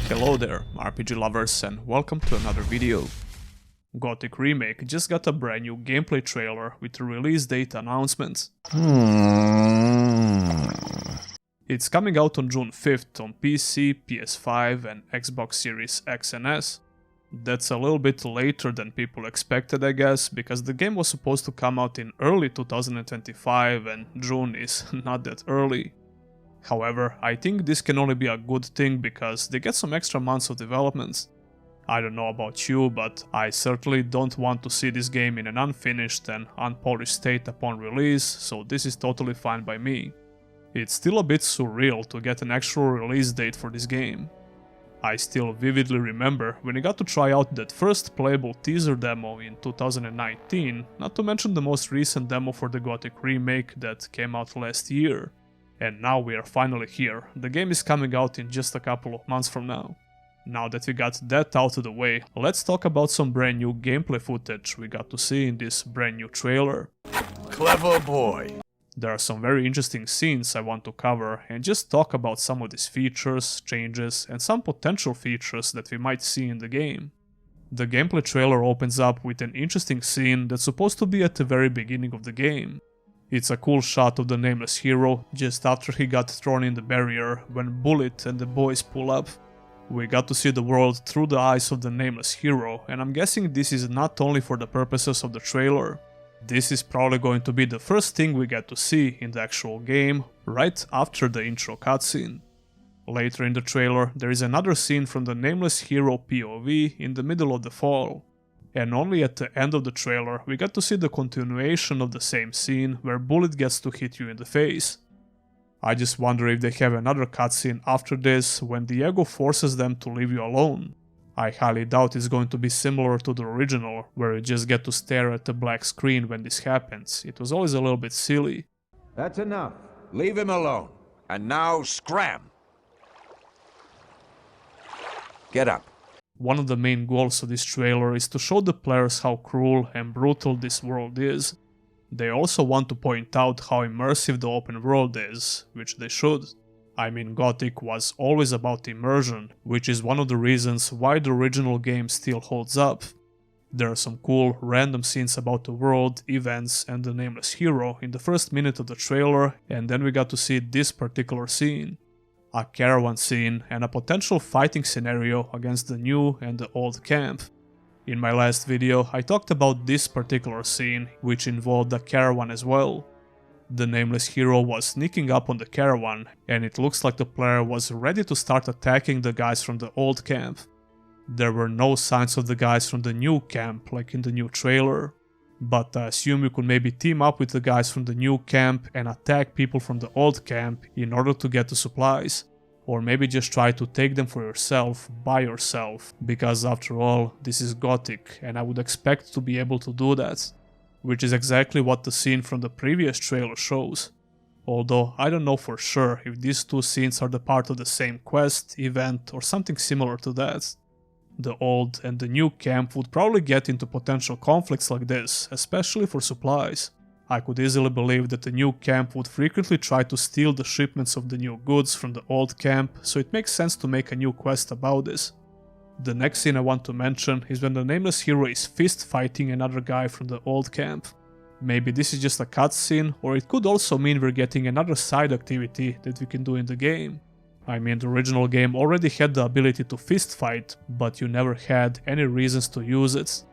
Hello there, RPG lovers, and welcome to another video. Gothic Remake just got a brand new gameplay trailer with a release date announcement. It's coming out on June 5th on PC, PS5 and Xbox Series X and S. That's a little bit later than people expected, I guess, because the game was supposed to come out in early 2025 and June is not that early. However, I think this can only be a good thing because they get some extra months of development. I don't know about you, but I certainly don't want to see this game in an unfinished and unpolished state upon release, so this is totally fine by me. It's still a bit surreal to get an actual release date for this game. I still vividly remember when I got to try out that first playable teaser demo in 2019, not to mention the most recent demo for the Gothic Remake that came out last year. And now we are finally here. The game is coming out in just a couple of months from now. Now that we got that out of the way, let's talk about some brand new gameplay footage we got to see in this brand new trailer. Clever boy. There are some very interesting scenes I want to cover and just talk about some of these features, changes, and some potential features that we might see in the game. The gameplay trailer opens up with an interesting scene that's supposed to be at the very beginning of the game. It's a cool shot of the nameless hero just after he got thrown in the barrier when Bullet and the boys pull up. We got to see the world through the eyes of the nameless hero, and I'm guessing this is not only for the purposes of the trailer. This is probably going to be the first thing we get to see in the actual game, right after the intro cutscene. Later in the trailer, there is another scene from the nameless hero POV in the middle of the fall. And only at the end of the trailer we get to see the continuation of the same scene where Bullet gets to hit you in the face. I just wonder if they have another cutscene after this when Diego forces them to leave you alone. I highly doubt it's going to be similar to the original, where you just get to stare at the black screen when this happens. It was always a little bit silly. That's enough. Leave him alone. And now scram. Get up. One of the main goals of this trailer is to show the players how cruel and brutal this world is. They also want to point out how immersive the open world is, which they should. I mean, Gothic was always about immersion, which is one of the reasons why the original game still holds up. There are some cool, random scenes about the world, events, and the nameless hero in the first minute of the trailer, and then we got to see this particular scene. A caravan scene and a potential fighting scenario against the new and the old camp. In my last video I talked about this particular scene, which involved a caravan as well. The nameless hero was sneaking up on the caravan, and it looks like the player was ready to start attacking the guys from the old camp. There were no signs of the guys from the new camp like in the new trailer. But I assume you could maybe team up with the guys from the new camp and attack people from the old camp in order to get the supplies. Or maybe just try to take them for yourself, by yourself, because after all, this is Gothic and I would expect to be able to do that. Which is exactly what the scene from the previous trailer shows. Although I don't know for sure if these two scenes are the part of the same quest, event, or something similar to that. The old and the new camp would probably get into potential conflicts like this, especially for supplies. I could easily believe that the new camp would frequently try to steal the shipments of the new goods from the old camp, so it makes sense to make a new quest about this. The next scene I want to mention is when the nameless hero is fist fighting another guy from the old camp. Maybe this is just a cutscene, or it could also mean we're getting another side activity that we can do in the game. I mean, the original game already had the ability to fist fight, but you never had any reasons to use it.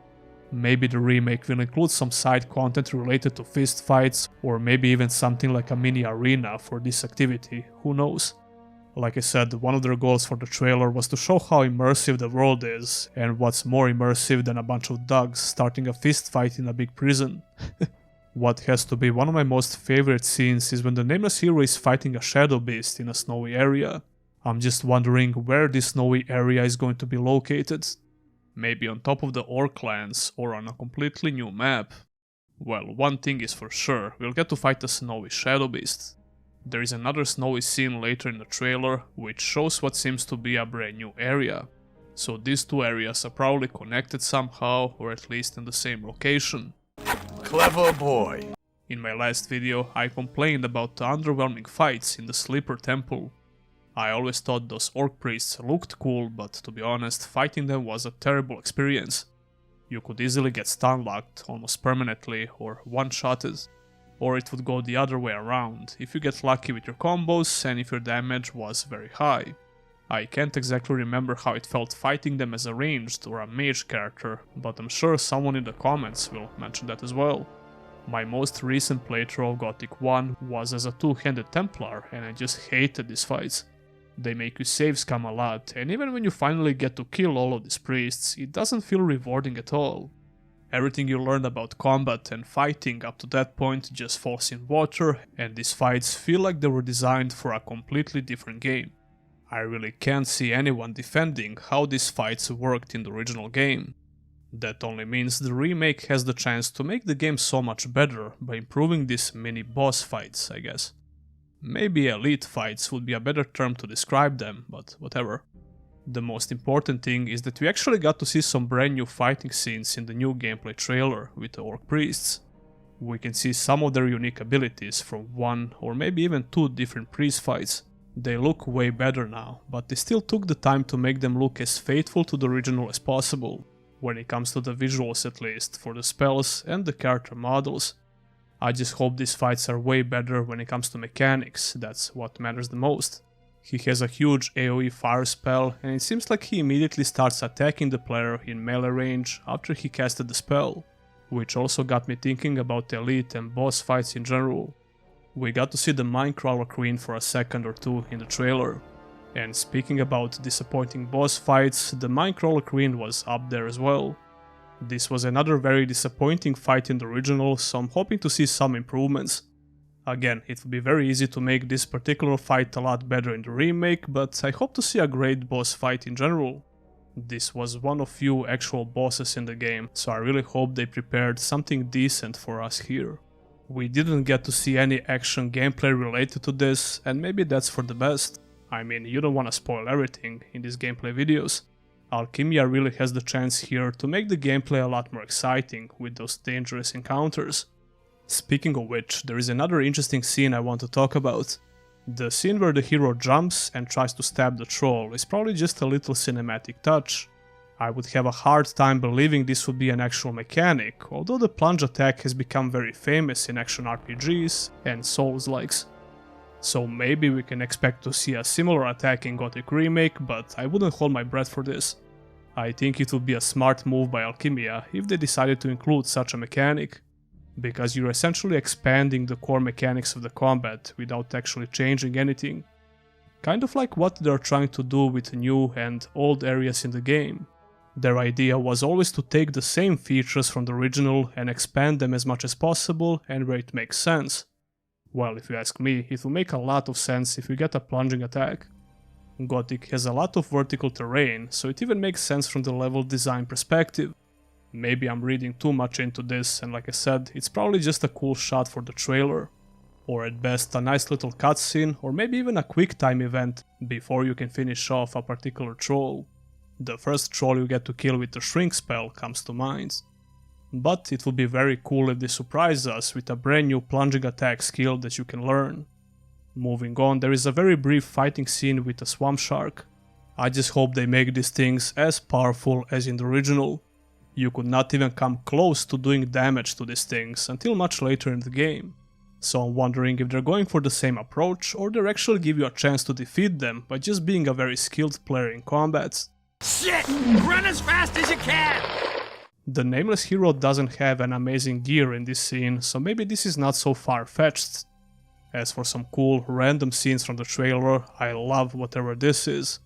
Maybe the remake will include some side content related to fist fights, or maybe even something like a mini arena for this activity, who knows. Like I said, one of their goals for the trailer was to show how immersive the world is, and what's more immersive than a bunch of dogs starting a fist fight in a big prison. What has to be one of my most favorite scenes is when the nameless hero is fighting a shadow beast in a snowy area. I'm just wondering where this snowy area is going to be located. Maybe on top of the Orclands or on a completely new map. Well, one thing is for sure, we'll get to fight a snowy shadow beast. There is another snowy scene later in the trailer, which shows what seems to be a brand new area. So these two areas are probably connected somehow, or at least in the same location. Clever boy. In my last video I complained about the underwhelming fights in the Sleeper Temple. I always thought those orc priests looked cool, but to be honest, fighting them was a terrible experience. You could easily get stun-locked almost permanently or one-shotted. Or it would go the other way around, if you get lucky with your combos and if your damage was very high. I can't exactly remember how it felt fighting them as a ranged or a mage character, but I'm sure someone in the comments will mention that as well. My most recent playthrough of Gothic 1 was as a two-handed Templar, and I just hated these fights. They make you save scam a lot, and even when you finally get to kill all of these priests, it doesn't feel rewarding at all. Everything you learned about combat and fighting up to that point just falls in water, and these fights feel like they were designed for a completely different game. I really can't see anyone defending how these fights worked in the original game. That only means the remake has the chance to make the game so much better by improving these mini boss fights, I guess. Maybe elite fights would be a better term to describe them, but whatever. The most important thing is that we actually got to see some brand new fighting scenes in the new gameplay trailer with the orc priests. We can see some of their unique abilities from one or maybe even two different priest fights. They look way better now, but they still took the time to make them look as faithful to the original as possible, when it comes to the visuals at least, for the spells and the character models. I just hope these fights are way better when it comes to mechanics, that's what matters the most. He has a huge AoE fire spell, and it seems like he immediately starts attacking the player in melee range after he casted the spell, which also got me thinking about elite and boss fights in general. We got to see the Minecrawler Queen for a second or two in the trailer. And speaking about disappointing boss fights, the Minecrawler Queen was up there as well. This was another very disappointing fight in the original, so I'm hoping to see some improvements. Again, it would be very easy to make this particular fight a lot better in the remake, but I hope to see a great boss fight in general. This was one of few actual bosses in the game, so I really hope they prepared something decent for us here. We didn't get to see any action gameplay related to this, and maybe that's for the best. I mean, you don't want to spoil everything in these gameplay videos. Alchemia really has the chance here to make the gameplay a lot more exciting with those dangerous encounters. Speaking of which, there is another interesting scene I want to talk about. The scene where the hero jumps and tries to stab the troll is probably just a little cinematic touch. I would have a hard time believing this would be an actual mechanic, although the plunge attack has become very famous in action RPGs and Souls-likes. So maybe we can expect to see a similar attack in Gothic Remake, but I wouldn't hold my breath for this. I think it would be a smart move by Alchemia if they decided to include such a mechanic, because you're essentially expanding the core mechanics of the combat without actually changing anything. Kind of like what they're trying to do with new and old areas in the game. Their idea was always to take the same features from the original and expand them as much as possible and where it makes sense. Well, if you ask me, it will make a lot of sense if you get a plunging attack. Gothic has a lot of vertical terrain, so it even makes sense from the level design perspective. Maybe I'm reading too much into this, and like I said, it's probably just a cool shot for the trailer. Or at best a nice little cutscene, or maybe even a quick time event before you can finish off a particular troll. The first troll you get to kill with the shrink spell comes to mind. But it would be very cool if they surprise us with a brand new plunging attack skill that you can learn. Moving on, there is a very brief fighting scene with a swamp shark. I just hope they make these things as powerful as in the original. You could not even come close to doing damage to these things until much later in the game. So I'm wondering if they're going for the same approach, or they actually give you a chance to defeat them by just being a very skilled player in combat. Shit! Run as fast as you can! The nameless hero doesn't have an amazing gear in this scene, so maybe this is not so far-fetched. As for some cool, random scenes from the trailer, I love whatever this is.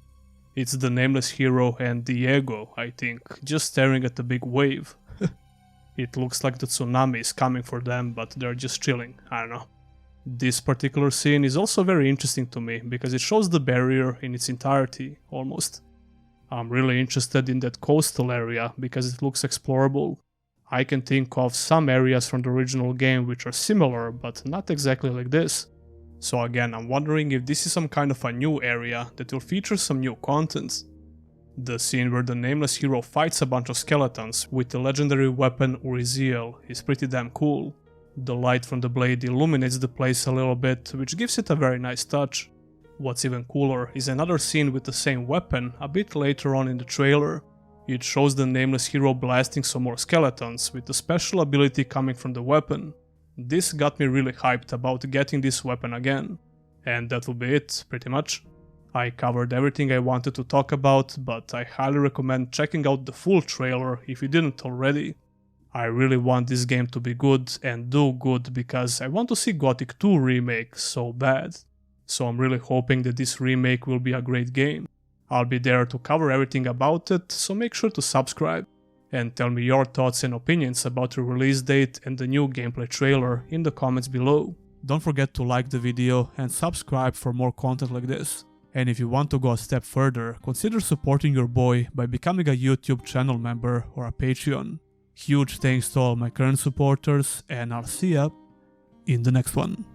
It's the nameless hero and Diego, I think, just staring at the big wave. It looks like the tsunami is coming for them, but they're just chilling, I don't know. This particular scene is also very interesting to me, because it shows the barrier in its entirety, almost. I'm really interested in that coastal area, because it looks explorable. I can think of some areas from the original game which are similar, but not exactly like this. So again, I'm wondering if this is some kind of a new area that will feature some new content. The scene where the nameless hero fights a bunch of skeletons with the legendary weapon Uriziel is pretty damn cool. The light from the blade illuminates the place a little bit, which gives it a very nice touch. What's even cooler is another scene with the same weapon a bit later on in the trailer. It shows the nameless hero blasting some more skeletons with the special ability coming from the weapon. This got me really hyped about getting this weapon again. And that will be it, pretty much. I covered everything I wanted to talk about, but I highly recommend checking out the full trailer if you didn't already. I really want this game to be good and do good because I want to see Gothic 2 Remake so bad. So I'm really hoping that this remake will be a great game. I'll be there to cover everything about it, so make sure to subscribe. And tell me your thoughts and opinions about the release date and the new gameplay trailer in the comments below. Don't forget to like the video and subscribe for more content like this. And if you want to go a step further, consider supporting your boy by becoming a YouTube channel member or a Patreon. Huge thanks to all my current supporters, and I'll see ya in the next one.